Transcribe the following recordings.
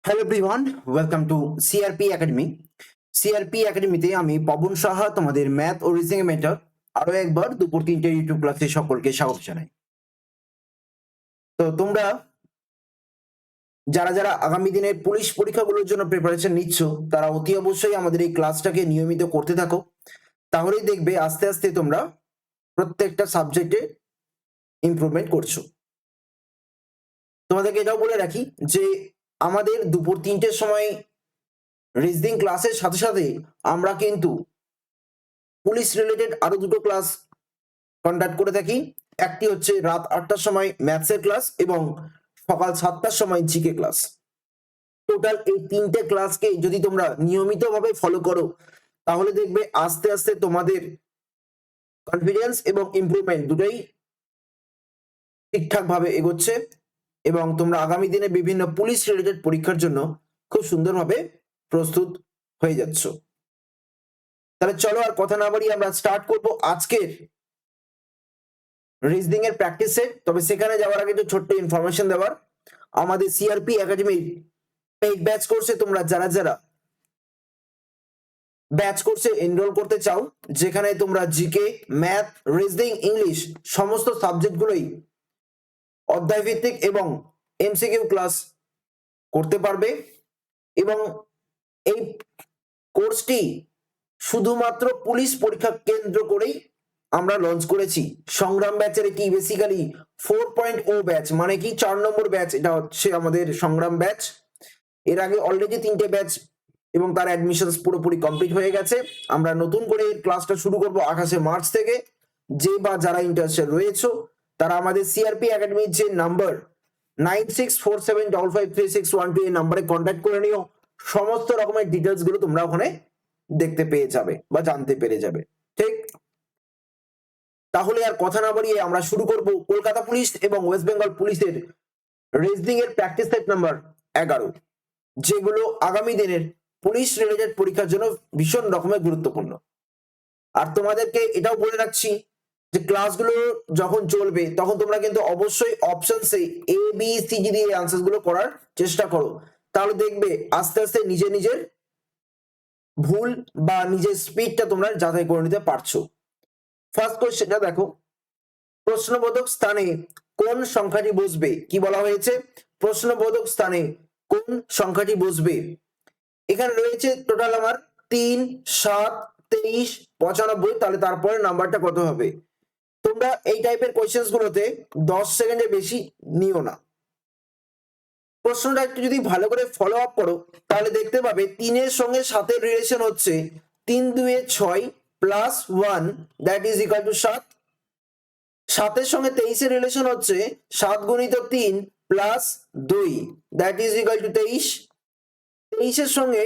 Hello everyone, welcome to CRP academy. CRP একাডেমিতে আমি পবন সাহা তোমাদের ম্যাথ ও রিজনিং মেন্টর আরো একবার দুপুর 3টে ইউটিউব ক্লাসে সকলকে স্বাগত জানাই। তো তোমরা যারা যারা আগামী দিনের পুলিশ পরীক্ষাগুলোর জন্য প্রিপারেশন নিচ্ছ তারা অতি অবশ্যই আমাদের এই ক্লাসটাকে নিয়মিত করতে থাকো, তাহলেই দেখবে আস্তে আস্তে তোমরা প্রত্যেকটা সাবজেক্টে ইমপ্রুভমেন্ট করছো। তোমাদেরকে এটাও বলে রাখি যে আমাদের দুপুর 3টের সময় রিজনিং ক্লাসের সাথে সাথে আমরা কিন্তু পুলিশ রিলেটেড আরো দুটো ক্লাস কন্ডাক্ট করে থাকি। একটি হচ্ছে রাত 8টার সময় ম্যাথসের ক্লাস এবং সকাল 7টার সময় জিকে ক্লাস। টোটাল এই 3টে ক্লাসকে যদি তোমরা নিয়মিতভাবে ফলো করো তাহলে দেখবে আস্তে আস্তে তোমাদের কনফিডেন্স এবং ইমপ্রুভমেন্ট দুটোই ঠিকঠাক ভাবে এগোচ্ছে এবং তোমরা আগামী দিনে বিভিন্ন পুলিশ রিলেটেড পরীক্ষার জন্য খুব সুন্দরভাবে প্রস্তুত হয়ে যাচ্ছ। তাহলে চলো আর কথা না বাড়িয়ে আমরা স্টার্ট করব আজকের রিজনিং এর প্র্যাকটিস সেট। তবে সেখানে যাওয়ার আগে একটু ছোট্ট ইনফরমেশন দেওয়ার, আমাদের সিআরপি একাডেমির পেইড ব্যাচ কোর্সে তোমরা যারা যারা ব্যাচ কোর্সে এনরোল করতে চাও, যেখানে তোমরা জিকে, ম্যাথ, রিজনিং, ইংলিশ সমস্ত সাবজেক্টগুলোই অধ্যায় ভিত্তিক এবং এমসিকিউ ক্লাস করতে পারবে এবং এই কোর্সটি শুধুমাত্র পুলিশ পরীক্ষা কেন্দ্র করেই আমরা লঞ্চ করেছি। সংগ্রাম ব্যাচের এটি বেসিক্যালি 4.0 ব্যাচ, মানে কি 4 নম্বর ব্যাচ, এটা হচ্ছে আমাদের সংগ্রাম ব্যাচ। এর আগে অলরেডি 3টে ব্যাচ এবং তার অ্যাডমিশনস পুরোপুরি কমপ্লিট হয়ে গেছে। আমরা নতুন করে এই ক্লাসটা শুরু করব 28শে মার্চ থেকে। যে বা যারা ইন্টারেস্টেড রয়েছে তারা আমাদের সিআরপি একাডেমির যে নাম্বার 9647553612 এই নাম্বারে কন্ট্যাক্ট করে নিও। সমস্ত রকমের ডিটেলস গুলো তোমরা ওখানে দেখতে পেয়ে যাবে বা জানতে পেরে যাবে। ঠিক, তাহলে আর কথা না বাড়িয়ে আমরা শুরু করব কলকাতা পুলিশ এবং ওয়েস্ট বেঙ্গল পুলিশের রিজনিং এর প্র্যাকটিস সেট নাম্বার 11, যেগুলো আগামী দিনের পুলিশ রিলেটেড পরীক্ষার জন্য ভীষণ রকমের গুরুত্বপূর্ণ। আর তোমাদেরকে এটাও বলে রাখছি যে ক্লাসগুলো যখন চলবে তখন তোমরা কিন্তু অবশ্যই অপশনসে এ বি সি ডি দিয়ে আনসার গুলো করার চেষ্টা করো, তাহলে দেখবে আস্তে আস্তে নিজের ভুল বা নিজের স্পিডটা তোমরা যাচাই করে নিতে পারছো। ফার্স্ট কোশ্চেনটা দেখো, প্রশ্নবোধক স্থানে কোন সংখ্যাটি বসবে? কি বলা হয়েছে? প্রশ্নবোধক স্থানে কোন সংখ্যাটি বসবে? এখানে রয়েছে টোটাল আমার 3, 7, 23, 95, তাহলে তারপরে নাম্বারটা কত হবে? তোমরা এই টাইপের কোয়েশ্চেন্স গুলোতে 10 সেকেন্ডের বেশি নিও না। প্রশ্নটা একটু যদি ভালো করে ফলো আপ করো তাহলে দেখতে পাবে 3-এর সঙ্গে 7-এর রিলেশন হচ্ছে 3 2 6 plus 1 that is equal two 7। 7-এর সঙ্গে 23-এর রিলেশন হচ্ছে 7 গুণিত 3 plus 2 that is equal two 23। 23-এর সঙ্গে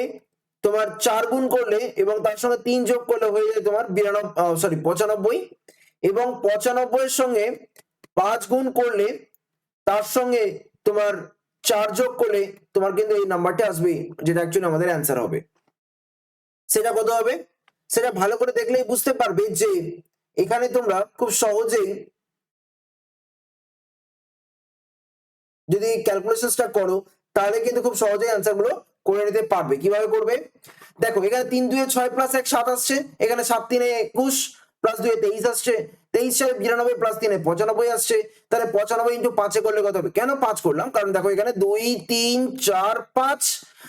তোমার 4 গুণ করলে এবং তার সঙ্গে 3 যোগ করলে হয়ে যায় তোমার 95 এবং 95-এর সঙ্গে 5 গুণ করলে তার সঙ্গে তোমার 4 যোগ করলে তোমার কিন্তু এই নাম্বারটা আসবে, যেটা অ্যাকচুয়ালি আমাদের অ্যান্সার হবে। সেটা কত হবে? সেটা ভালো করে দেখলেই বুঝতে পারবে যে এখানে তোমরা খুব সহজেই যদি ক্যালকুলেশনটা করো তাহলে কিন্তু খুব সহজেই অ্যান্সার গুলো করে নিতে পারবে। কিভাবে করবে দেখো, এখানে 3 2 6 প্লাস 1 7 আসছে, এখানে 7 3 21 প্লাস 2 23 আসছে, 23 4 92 প্লাস 3 95 আসছে। তাহলে 95 ইনটু 5 এ করলে কত হবে? কেন 5 করলাম? কারণ দেখো এখানে 2 3 4 5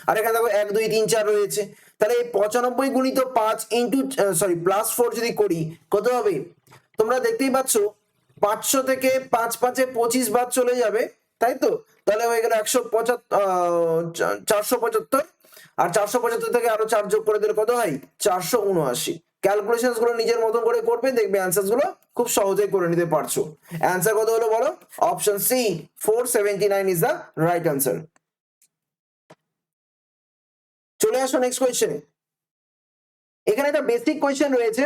আর এখানে দেখো 1 2 3 4 রয়েছে। তাহলে এই 95 গুণিত 5 ইনটু প্লাস 4 যদি করি কত হবে? তোমরা দেখতেই পাচ্ছ 500 থেকে 5 5 এ 25 বাদ চলে যাবে, তাই তো? তাহলে হয়ে গেল 475, আর 475 থেকে আরো 4 যোগ করে দিলে কত হয়? 479। ক্যালকুলেশনস গুলো নিজের মতন করে করবে, দেখবে অ্যান্সার গুলো খুব সহজেই করে নিতে পারছো। অ্যান্সার কত হলো বলো? Option C 479 is the right answer. চলে আসো নেক্সট কোয়েশ্চেনে। এখানে একটা বেসিক কোয়েশ্চেন রয়েছে,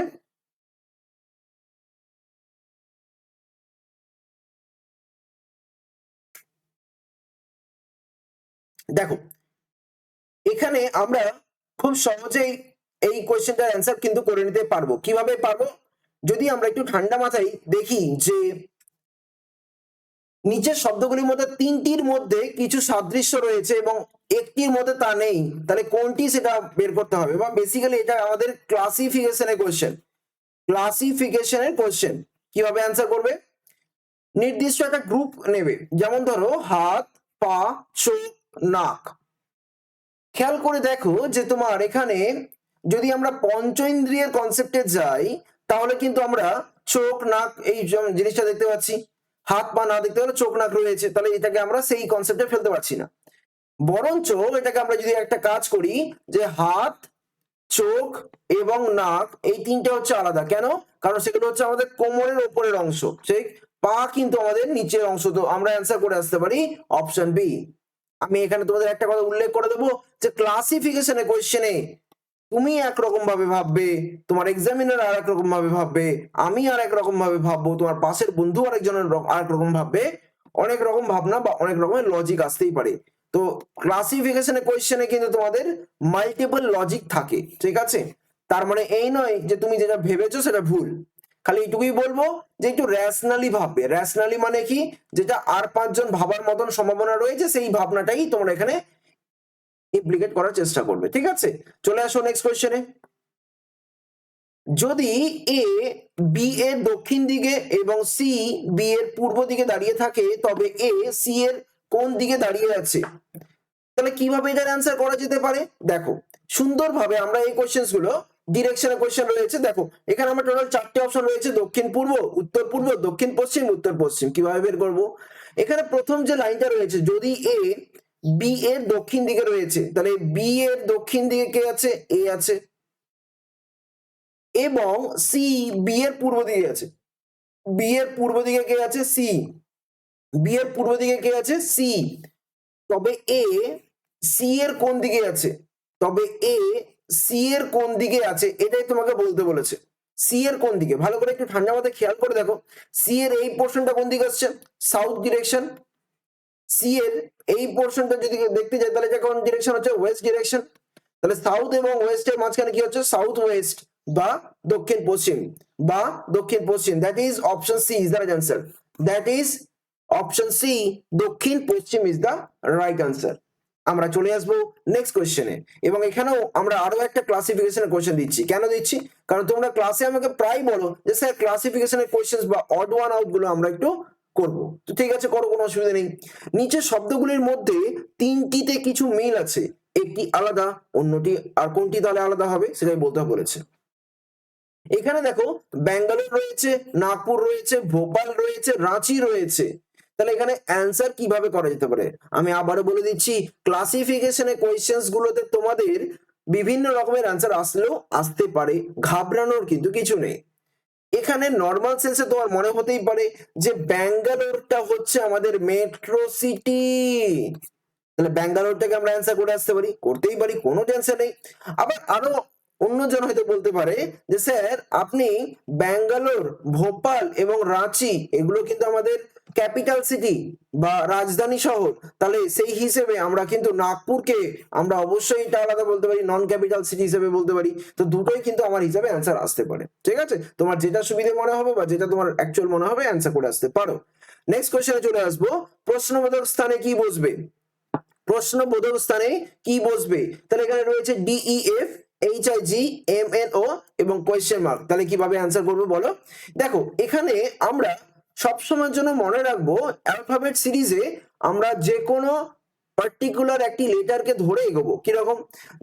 দেখো এখানে আমরা খুব সহজেই এই কোয়েশ্চেনটার অ্যান্সার কিন্তু করে নিতে পারবো। কিভাবে পারবো? যদি আমরা একটু ঠান্ডা মাথায় দেখি যে নিচের শব্দগুলির মধ্যে তিনটির মধ্যে কিছু সাদৃশ্য রয়েছে এবং একটির মধ্যে তা নেই, তাহলে কোনটি সেটা বের করতে হবে। বা বেসিক্যালি এটা আমাদের ক্লাসিফিকেশনের কোশ্চেন। ক্লাসিফিকেশনের কোশ্চেন কিভাবে অ্যান্সার করবে, নির্দিষ্ট একটা গ্রুপ নেবে, যেমন ধরো হাত, পা, চোখ, নাক। খেয়াল করে দেখো যে তোমার এখানে যদি আমরা পঞ্চ ইন্দ্রিয়ের কনসেপ্টে যাই তাহলে কিন্তু আমরা চোখ, নাক এই জিনিসটা দেখতে পাচ্ছি। হাত পা না দেখতে হলে চোখ নাক রয়েছে, তাহলে এটাকে আমরা সেই কনসেপ্টে ফেলতে পারছি না। বরঞ্চ এটাকে আমরা যদি একটা কাজ করি যে হাত, চোখ এবং নাক এই তিনটা হচ্ছে আলাদা। কেন? কারণ সেগুলো হচ্ছে আমাদের কোমরের ওপরের অংশ, ঠিক? পা কিন্তু আমাদের নিচের অংশ। তো আমরা অ্যান্সার করে আসতে পারি অপশন বি। আমি এখানে তোমাদের একটা কথা উল্লেখ করে দেবো যে ক্লাসিফিকেশনের কোশ্চেনে তুমি একরকম ভাবে ভাববে, তোমার এক্সামিনার আর এক রকম ভাবে ভাববে, আমি আর এক রকম ভাবে ভাববো, তোমার পাশের বন্ধু আরেকজনের আরেক রকম ভাববে। অনেক রকম ভাবনা বা অনেক রকমের লজিক আসতেই পারে। তো ক্লাসিফিকেশনের কোশ্চেনে কিন্তু তোমাদের মাল্টিপল লজিক থাকে, ঠিক আছে? তার মানে এই নয় যে তুমি যেটা ভেবেছো সেটা ভুল। খালি এইটুকুই বলবো যে একটু র্যাশনালি ভাববে। র্যাশনালি মানে কি, যেটা আর পাঁচজন ভাবার মতন সম্ভাবনা রয়েছে সেই ভাবনাটাই তোমরা এখানে ইমপ্লিকেট করার চেষ্টা করবে, ঠিক আছে? চলে আসো নেক্সট কোশ্চেনে। যদি এ বি এর দক্ষিণ দিকে এবং সি বি এর পূর্ব দিকে দাঁড়িয়ে থাকে তবে এ সি এর কোন দিকে দাঁড়িয়ে আছে? তাহলে কিভাবে এটার অ্যান্সার করা যেতে পারে? দেখো সুন্দরভাবে আমরা এই কোশ্চেন গুলো ডিরেকশনের কোশ্চেন রয়েছে। দেখো এখানে আমার টোটাল 4টে অপশন রয়েছে, দক্ষিণ পূর্ব, উত্তর পূর্ব, দক্ষিণ পশ্চিম, উত্তর পশ্চিম। কিভাবে বের করব? এখানে প্রথম যে লাইনটা রয়েছে, যদি এ বি এর দক্ষিণ দিকে রয়েছে তাহলে বি এর দক্ষিণ দিকে কে আছে? এ আছে। এবং সি বি এর পূর্ব দিকে আছে। বি এর পূর্ব দিকে কে আছে? সি। বি এর পূর্ব দিকে কে আছে? সি। তবে এ সি এর কোন দিকে আছে? তবে এ সি এর কোন দিকে আছে এটাই তোমাকে বলতে বলেছে। সি এর কোন দিকে, ভালো করে একটু ঠান্ডা মাথায় খেয়াল করে দেখো। সি এর এই পোর্শনটা কোন দিকে আসছে? South direction. সি এর এই পোর্শনটা যদি দেখতে যাই তাহলে এটা কোন ডিরেকশন হচ্ছে? West direction. তাহলে সাউথ এবং ওয়েস্টের মাঝখানে কি হচ্ছে? সাউথ ওয়েস্ট বা দক্ষিণ পশ্চিম বা দক্ষিণ পশ্চিম। That is option C is the right answer. That is option C, দক্ষিণ পশ্চিম ইজ দ্য রাইট আনসার। আমরা চলে আসবো নেক্সট কোয়েশ্চেনে। এবং এখানেও আমরা আরো একটা ক্লাসিফিকেশনের কোয়েশ্চেন দিচ্ছি। কেন দিচ্ছি? কারণ তোমরা ক্লাসে আমাকে প্রায় বলো যে স্যার ক্লাসিফিকেশনের কোয়েশ্চেন বা অড ওয়ান আউট গুলো আমরা একটু করব। তো ঠিক আছে, করো, কোনো অসুবিধা নেই। নিচের শব্দগুলির মধ্যে তিনটিতে কিছু মিল আছে, একটি আলাদা, অন্যটি আর কোনটি তাহলে আলাদা হবে সেটাই বলতে বলেছে। এখানে দেখো ব্যাঙ্গালোর রয়েছে, নাগপুর রয়েছে, ভোপাল রয়েছে, রাঁচি রয়েছে। তাহলে এখানে অ্যান্সার কিভাবে করা যেতে পারে? আমি আবারও বলে দিচ্ছি, ক্লাসিফিকেশনের কোয়েশ্চেন্স গুলোতে তোমাদের বিভিন্ন রকমের অ্যান্সার আসলেও আসতে পারে, ঘাবড়ানোর কিন্তু কিছু নেই। এখানে নর্মাল সেন্সে তোমার মনে হতেই পারে যে ব্যাঙ্গালোরটা হচ্ছে আমাদের মেট্রো সিটি, তাহলে ব্যাঙ্গালোরটাকে আমরা অ্যান্সার করে আসতে পারি, করতেই পারি, কোনো টেনশন নেই। আবার আরো অন্যজন হয়তো বলতে পারে যে স্যার আপনি ব্যাঙ্গালোর, ভোপাল এবং রাঁচি এগুলো কিন্তু আমাদের ক্যাপিটাল সিটি বা রাজধানী শহর, তাহলে সেই হিসেবে আমরা কিন্তু নাগপুরকে আমরা অবশ্যই এটা আলাদা বলতে পারি, নন ক্যাপিটাল সিটি হিসেবে বলতে পারি। তো দুটোই কিন্তু আমার হিসাবে অ্যান্সার আসতে পারে, ঠিক আছে? তোমার যেটা সুবিধে মনে হবে বা যেটা তোমার অ্যাকচুয়াল মনে হবে অ্যান্সার করে আসতে পারো। নেক্সট কোশ্চেনে চলে আসবো, প্রশ্নবোধক স্থানে কি বসবে? প্রশ্নবোধক স্থানে কি বসবে? তাহলে এখানে রয়েছে ডিইএফ, এইচআইজি, এমএনও এবং কোয়েশ্চেন মার্ক। তাহলে কিভাবে অ্যান্সার করবে বলো? দেখো এখানে আমরা সবসময়ের জন্য মনে রাখবো অ্যালফাবেট সিরিজে আমরা যে কোনো পার্টিকুলার একটি লেটারকে ধরে এগোবো। কিরকম?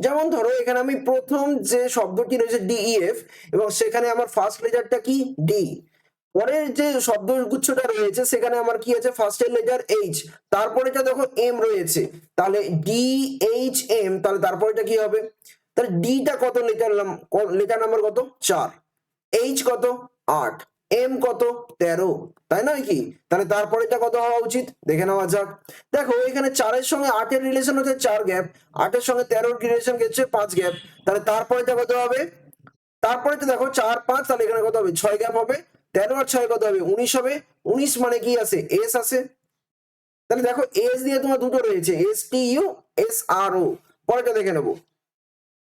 যেমন ধরো এখানে আমি প্রথম যে শব্দটি রয়েছে ডিইএফ এবং সেখানে আমার ফার্স্ট লেটারটা কি? ডি। পরের যে শব্দগুচ্ছটা রয়েছে সেখানে আমার কি আছে? ফার্স্টের লেটার এইচ, তারপরেটা দেখো এম রয়েছে, তাহলে ডি এইচ এম, তাহলে তারপরেটা কি হবে? তাহলে ডিটা কত লেটার নাম্বার কত? 4, এইচ কত? 8, এম কত? 13, তাই নয় কি? তাহলে তারপরেটা কত হওয়া উচিত দেখে নেওয়া যাক। দেখো এখানে 4-এর সঙ্গে 8-এর রিলেশন হচ্ছে 4 গ্যাপ, 8-এর সঙ্গে 13-এর রিলেশন হচ্ছে 5 গ্যাপ, তাহলে তারপরেটা কত হবে? তারপরে তো দেখো 4, 5, তাহলে এখানে কত হবে? 6 গ্যাপ হবে, 13 আর 6 কত হবে? 19 হবে। 19 মানে কি আছে? এস আছে। তাহলে দেখো এস দিয়ে তোমার দুটো রয়েছে, এস টি ইউ, এস আর ও। পরেরটা দেখে নেবো,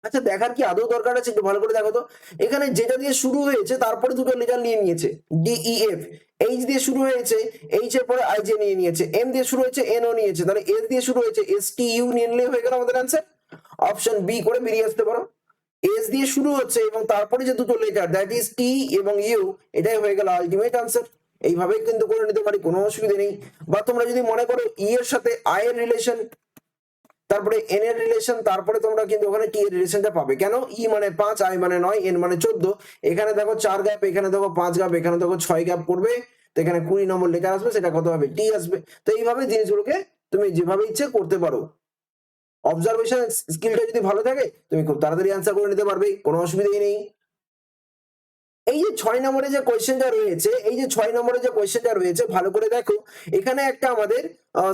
আচ্ছা, দেখার কি আদৌ দরকার আছে? একটু ভালো করে দেখো তো। এখানে যেটা দিয়ে শুরু হয়েছে তারপরে দুটো লেটার নিয়ে নিয়েছে, ডি ই এফ। এইচ দিয়ে শুরু হয়েছে, এইচ এর পরে আই জে নিয়ে নিয়েছে। এম দিয়ে শুরু হয়েছে, এন ও নিয়েছে। তাহলে এস দিয়ে শুরু হয়েছে, এস টি ইউ নিয়ে নিলে হয়ে গেল আমাদের অ্যান্সার। অপশন বি করে বেরিয়ে আসতে পারো। এস দিয়ে শুরু হচ্ছে এবং তারপরে যে দুটো লেটার দ্যাট ইজ টি এবং ইউ, এটাই হয়ে গেল আলটিমেট আনসার। এইভাবেই কিন্তু করে নিতে পারি, কোনো অসুবিধা নেই। বা তোমরা যদি মনে করো ই এর সাথে আই এর রিলেশন, তারপরে এন এর রিলেশন, তারপরে তোমরা কিন্তু ওখানে টি এর রিলেশনটা পাবে। কেন? ই মানে 5, আই মানে 9, এন মানে 14। এখানে দেখো 4 গ্যাপ, এখানে দেখো 5 গ্যাপ, এখানে দেখো 6 গ্যাপ পড়বে। তো এখানে 20 নম্বর লেটার আসবে, সেটা কত হবে? টি আসবে। তো এইভাবে জিনিসগুলোকে তুমি যেভাবে ইচ্ছে করতে পারো। অবজারভেশন স্কিলটা যদি ভালো থাকে তুমি খুব তাড়াতাড়ি অ্যান্সার করে নিতে পারবে, কোনো অসুবিধাই নেই। এই যে 6 নম্বরে যে কোয়েশ্চেনটা রয়েছে, এই যে 6 নম্বরে যে কোয়েশ্চেনটা রয়েছে, ভালো করে দেখো। এখানে একটা আমাদের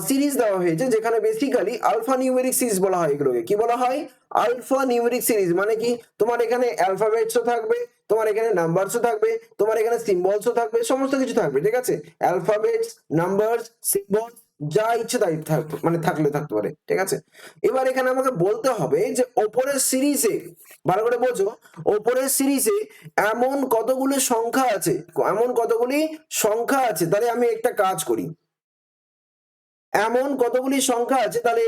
সিরিজ দেওয়া হয়েছে, যেখানে বেসিক্যালি আলফা নিউমেরিক সিরিজ বলা হয়। এগুলোকে কি বলা হয়? Alphanumeric series. মানে কি? তোমার এখানে অ্যালফাবেটসও থাকবে, তোমার এখানে নাম্বারসও থাকবে, তোমার এখানে সিম্বলসও থাকবে, সমস্ত কিছু থাকবে, ঠিক আছে? অ্যালফাবেটস, নাম্বারস, সিম্বলস, যা ইচ্ছে তাই থাকবে, মানে থাকলে থাকতে পারে, ঠিক আছে? এবার এখানে আমাকে বলতে হবে যে ওপরের সিরিজে, ভালো করে বোঝো, ওপরের সিরিজে এমন কতগুলি সংখ্যা আছে, এমন কতগুলি সংখ্যা আছে। তাহলে আমি একটা কাজ করি, এমন কতগুলি সংখ্যা আছে, তাহলে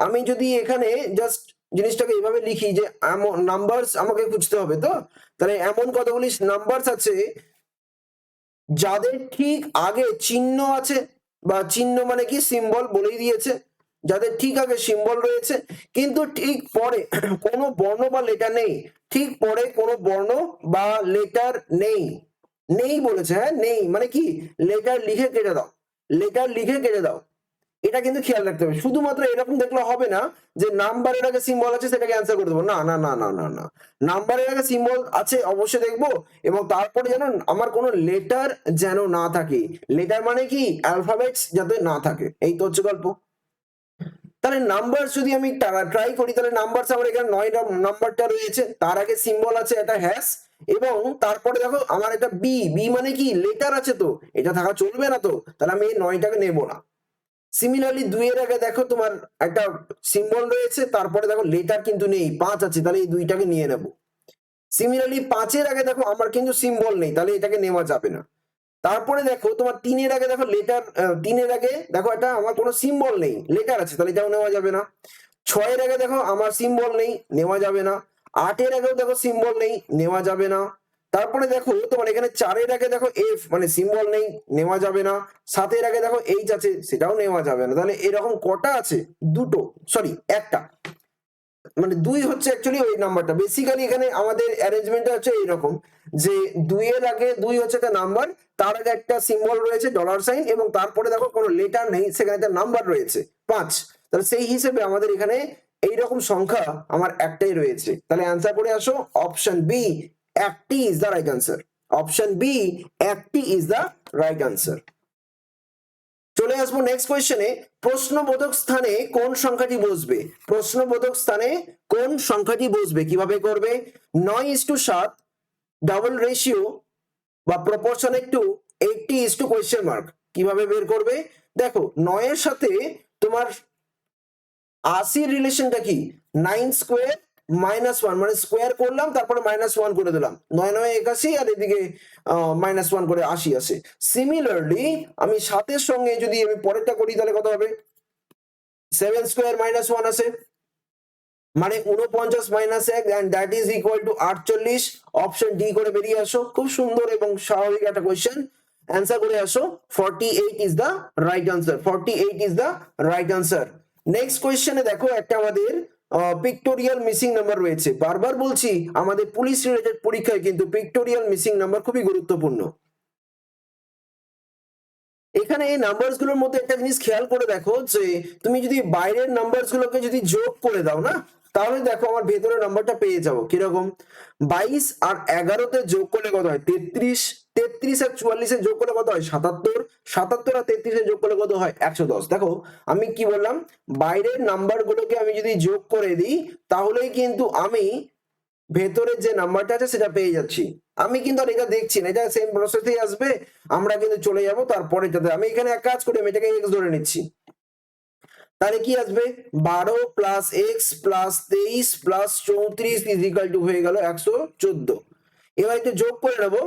আমি যদি এখানে জাস্ট জিনিসটাকে এইভাবে লিখি যে এমন নাম্বারস আমাকে খুঁজতে হবে। তো তাহলে এমন কতগুলি নাম্বারস আছে যাদের ঠিক আগে চিহ্ন আছে, বা চিহ্ন মানে কি? সিম্বল বলেই দিয়েছে। যাদের ঠিক আগে সিম্বল রয়েছে কিন্তু ঠিক পরে কোনো বর্ণ বা লেটার নেই, ঠিক পরে কোনো বর্ণ বা লেটার নেই। নেই বলেছে, হ্যাঁ নেই মানে কি? লেটার লিখে কেটে দাও, লেটার লিখে কেটে দাও। এটা কিন্তু খেয়াল রাখতে হবে। শুধুমাত্র এরকম দেখলে হবে না যে নাম্বারের আগে সিম্বল আছে সেটাকে অ্যান্সার করে দেবো, না না না না না না। নাম্বারের আগে সিম্বল আছে অবশ্যই দেখবো, এবং তারপরে যেন আমার কোনো লেটার যেন না থাকে। লেটার মানে কি? অ্যালফাবেটস যাতে না থাকে, এই তো হচ্ছে গল্প। তাহলে নাম্বার যদি আমি ট্রাই করি, তাহলে নাম্বার আমার এখানে 9 নাম্বারটা রয়েছে, তার আগে সিম্বল আছে একটা হ্যাশ, এবং তারপরে দেখো আমার একটা বি। বি মানে কি? লেটার আছে, তো এটা থাকা চলবে না। তো তাহলে আমি এই 9টাকে নেবো না। সিমিলারলি 2 এর আগে দেখো তোমার একটা সিম্বল রয়েছে, তারপরে দেখো লেটার কিন্তু নেই, 5 আছে, তাহলে এই 2টাকে নিয়ে নেব। সিমিলারলি 5 এর আগে দেখো আমার কিন্তু সিম্বল নেই, তাহলে এটাকে নেওয়া যাবে না। তারপরে দেখো তোমার 3 এর আগে দেখো লেটার, 3 এর আগে দেখো এটা আমার কোনো সিম্বল নেই, লেটার আছে, তাহলে এটাও নেওয়া যাবে না। 6 এর আগে দেখো আমার সিম্বল নেই, নেওয়া যাবে না। 8 এর আগেও দেখো সিম্বল নেই, নেওয়া যাবে না। তারপরে দেখো তোমার এখানে 4 এর আগে দেখো এফ মানে সিম্বল নেই, নেওয়া যাবে না। 7 এর আগে দেখো এইচ আছে, সেটাও নেওয়া যাবে না। তাহলে এরকম কটা আছে? দুটো, সরি একটা, মানে 2 হচ্ছে অ্যাকচুয়ালি ওই নাম্বারটা। বেসিক্যালি এখানে আমাদের অ্যারেঞ্জমেন্টটা হচ্ছে এইরকম যে 2 এর আগে 2 হচ্ছে একটা নাম্বার, তার আগে একটা সিম্বল রয়েছে ডলার সাইন, এবং তারপরে দেখো কোনো লেটার নেই, সেখানে একটা নাম্বার রয়েছে 5। তাহলে সেই হিসেবে আমাদের এখানে এইরকম সংখ্যা আমার একটাই রয়েছে। তাহলে অ্যান্সার করে আসো অপশন বি, একটি is the right answer. Option B, একটি ইজ দ্য রাইট আনসার। চলে আসবো নেক্সট কোয়েশ্চেনে। প্রশ্নবোধক স্থানে কোন সংখ্যাটি বসবে? প্রশ্নবোধক স্থানে কোন সংখ্যাটি বসবে? কিভাবে করবে? 9:7, ডাবল রেশিও বা প্রপোর্শনেট টু 80 কোয়েশ্চেন মার্ক। কিভাবে বের করবে? দেখো 9 এর সাথে তোমার 80 রিলেশনটা কি? 9 স্কোয়ার -1, মানে স্কোয়ার করলাম তারপরে -1 করে দিলাম, 9 9 81, আর এদিকে -1 করে 80 আসে। সিমিলারলি আমি 7 এর সঙ্গে যদি আমি পরেরটা করি, তাহলে কত হবে? 7 স্কোয়ার -1 আসে, মানে 49 -1, and that is equal to 48। Option D করে বেরিয়ে আসো। খুব সুন্দর এবং স্বাভাবিক একটা কোয়েশ্চেন, অ্যান্সার করে আসো। 48 is the right answer. 48 is the right answer. Next কোয়েশ্চেনে দেখো একটা আমাদের পিক্টোরিয়াল মিসিং নাম্বার রয়েছে। বারবার বলছি আমাদের পুলিশ রিলেটেড পরীক্ষায় কিন্তু পিক্টোরিয়াল মিসিং নাম্বার খুবই গুরুত্বপূর্ণ। এখানে এই নাম্বারস গুলোর মধ্যে একটা জিনিস খেয়াল করে দেখো যে তুমি যদি বাইরের নাম্বারস গুলোকে যদি যোগ করে দাও না, তাহলে দেখো আমার ভেতরের নাম্বারটা পেয়ে যাবো। কিরকম? 22 আর 11তে যোগ করলে কত হয়? 33। 33 আর 44 যোগ করলে কত হয়? 77। 77 আর 33 যোগ করলে কত হয়? 110। দেখো আমি কি বললাম, বাইরের নাম্বার গুলোকে আমি যদি যোগ করে দিই, তাহলেই কিন্তু আমি ভেতরের যে নাম্বারটা আছে সেটা পেয়ে যাচ্ছি। আমি কিন্তু আর এটা দেখছি না, এটা সেম প্রসেসেই আসবে। আমরা কিন্তু চলে যাব তারপরে, যাতে আমি এখানে এক কাজ করি, আমি এটাকে এক্স ধরে নিচ্ছি। তাহলে কি আসবে 12 plus x plus 23 plus 34 is equal to হয়ে গেল 114। এবার একটু যোগ করে নেবো,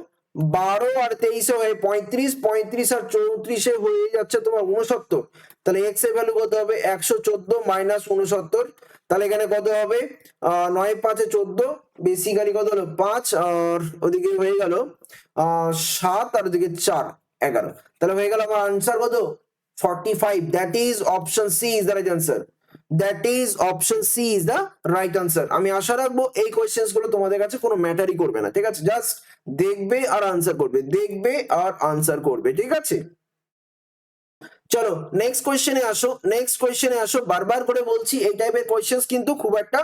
12 আর 23 হয়ে 35, 35 আর 34 হয়ে যাচ্ছে তোমার 69। তাহলে এক্স এর ভ্যালু কত হবে 114 মাইনাস 69। তাহলে এখানে কত হবে 9 5 14, বেসিক্যালি কত হলো 5 আর ওদিকে হয়ে গেল 7 আর ওদিকে 4 11। তাহলে হয়ে গেল আমার আনসার কত 45। That is option C is the right answer. That is option C is the right answer. আমি আশা রাখবো এই কোয়েশ্চেন্স গুলো তোমাদের কাছে কোনো ম্যাটারই করবে না, ঠিক আছে, জাস্ট দেখবে আর আনসার করবে, দেখবে আর আনসার করবে, ঠিক আছে। চলো নেক্সট কোয়েশ্চেনে আসো, নেক্সট কোয়েশ্চেনে আসো। বারবার করে বলছি এই টাইপের কোয়েশ্চেন্স কিন্তু খুব একটা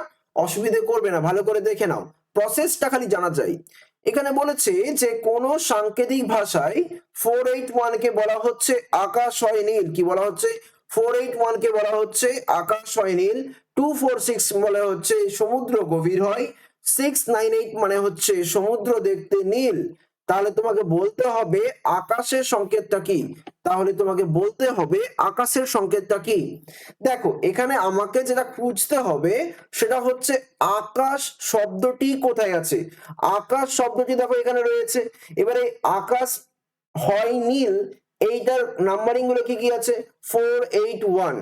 অসুবিধে করবে না, ভালো করে দেখে নাও, প্রসেসটা খালি জানা যায়। এখানে বলেছে যে কোন সাংকেতিক ভাষায় 481 কে বলা হচ্ছে আকাশ হয় নীল। কি বলা হচ্ছে 481 কে বলা হচ্ছে আকাশ হয় নীল, 246 বলা হচ্ছে সমুদ্র গভীর হয়, 698 মানে হচ্ছে সমুদ্র দেখতে নীল। তাহলে তোমাকে বলতে হবে আকাশের সংকেতটা কি, তাহলে তোমাকে বলতে হবে আকাশের সংকেতটা কি। দেখো এখানে আমাকে যেটা খুঁজতে হবে সেটা হচ্ছে আকাশ শব্দটি কোথায় আছে। আকাশ শব্দটি দেখো এখানে রয়েছে। এবারে আকাশ হয় নীল, এইটার নাম্বারিং গুলো কি কি আছে 481।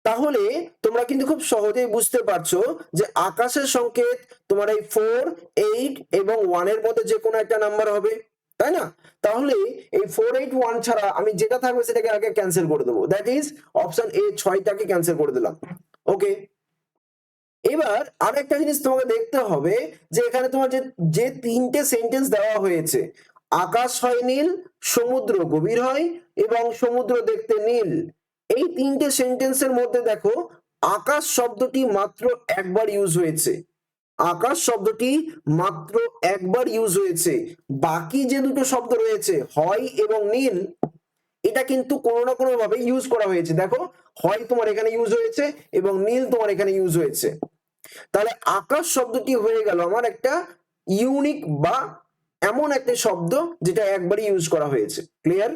তাহলে তোমরা কিন্তু খুব সহজেই বুঝতে পারছো যে আকাশের সংকেত তোমার এই 4 8 এবং 1 এর মধ্যে যে কোনো একটা নাম্বার হবে, তাই না। তাহলে এই 481 ছাড়া আমি যেটা থাকবে সেটাকে আগে ক্যান্সেল করে দেবো, দ্যাট ইজ অপশন এ 6টাকে ক্যান্সেল করে দিলাম। ওকে, এবার আরেকটা জিনিস তোমাকে দেখতে হবে যে এখানে তোমার যে যে তিনটে সেন্টেন্স দেওয়া হয়েছে, আকাশ হয় নীল, সমুদ্র গভীর হয় এবং সমুদ্র দেখতে নীল, এই তিনটে সেন্টেন্সের মধ্যে দেখো আকাশ শব্দটি মাত্র একবার ইউজ হয়েছে। আকাশ শব্দটি মাত্র একবার ইউজ হয়েছে। বাকি যে দুটো শব্দ রয়েছে হয় এবং নীল, এটা কিন্তু কোনো না কোনো ভাবে ইউজ করা হয়েছে। দেখো হয় তোমার এখানে ইউজ হয়েছে এবং নীল তোমার এখানে ইউজ হয়েছে। তাহলে আকাশ শব্দটি হয়ে গেল আমার একটা ইউনিক বা এমন একটা শব্দ যেটা একবারই ইউজ করা হয়েছে। ক্লিয়ার?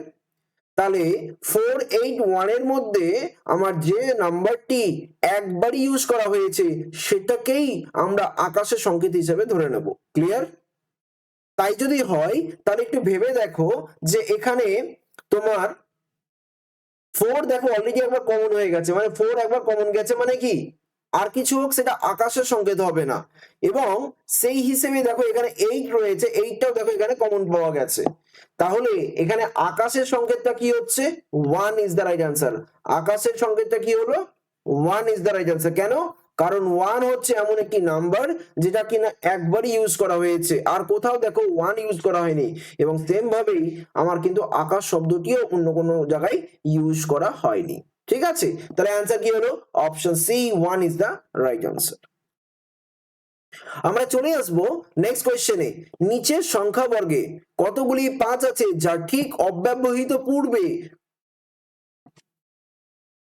তাহলে 481 এর মধ্যে আমার যে নাম্বারটি একবারই ইউজ করা হয়েছে সেটাকেই আমরা আকাশের সংকেত হিসেবে ধরে নেব। ক্লিয়ার? তাই যদি হয় তাহলে একটু ভেবে দেখো যে এখানে তোমার 4 দেখো অলরেডি একবার কমন হয়ে গেছে, মানে 4 একবার কমন গেছে, মানে কি আর কিছু হোক সেটা আকাশের সংকেত হবে না। এবং সেই হিসেবে দেখো এখানে 8 রয়েছে, 8টাও দেখো এখানে কমন পাওয়া গেছে। তাহলে এখানে আকাশের সংকেতটা কি হচ্ছে 1 ইজ দ্য রাইট আনসার। আকাশের সংকেতটা কি হলো 1 ইজ দ্য রাইট আনসার। কেন? কারণ 1 হচ্ছে এমন একটি নাম্বার যেটা কিনা একবারই ইউজ করা হয়েছে, আর কোথাও দেখো 1 ইউজ করা হয়নি। এবং সেম ভাবেই আমার কিন্তু আকাশ শব্দটিও অন্য কোনো জায়গায় ইউজ করা হয়নি। ঠিক আছে, তাহলে অ্যান্সার কি হলো option C 1 is the right answer. আমরা চলে আসবো নেক্সট কোয়েশ্চেনে। নিচের সংখ্যা বর্গে কতগুলি 5 আছে যা ঠিক অব্যবহৃত পূর্বে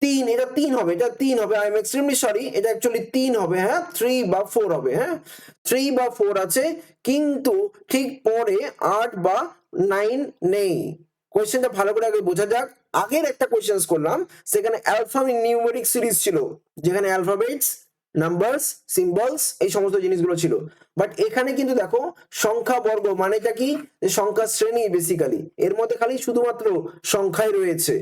3, এটা 3 হবে, এটা 3 হবে, আই এম এক্সট্রিমলি সরি, এটা অ্যাকচুয়ালি 3 হবে, হ্যাঁ 3 বা 4 হবে, হ্যাঁ 3 বা 4 আছে, কিন্তু ঠিক পরে 8 বা 9 নেই। কোয়েশ্চেনটা ভালো করে আগে বোঝা যাক। আগের একটা কোয়েশ্চেন করলাম, সেখানে নিউমেরিক সিরিজ ছিল, যেখানে অ্যালফাবেটস, নাম্বারস, সিম্বলস এই সমস্ত জিনিসগুলো ছিল। বাট এখানে কিন্তু দেখো সংখ্যা বর্গ, মানেটা কি সংখ্যা শ্রেণী, বেসিক্যালি এর মধ্যে খালি শুধুমাত্র সংখ্যাই রয়েছে।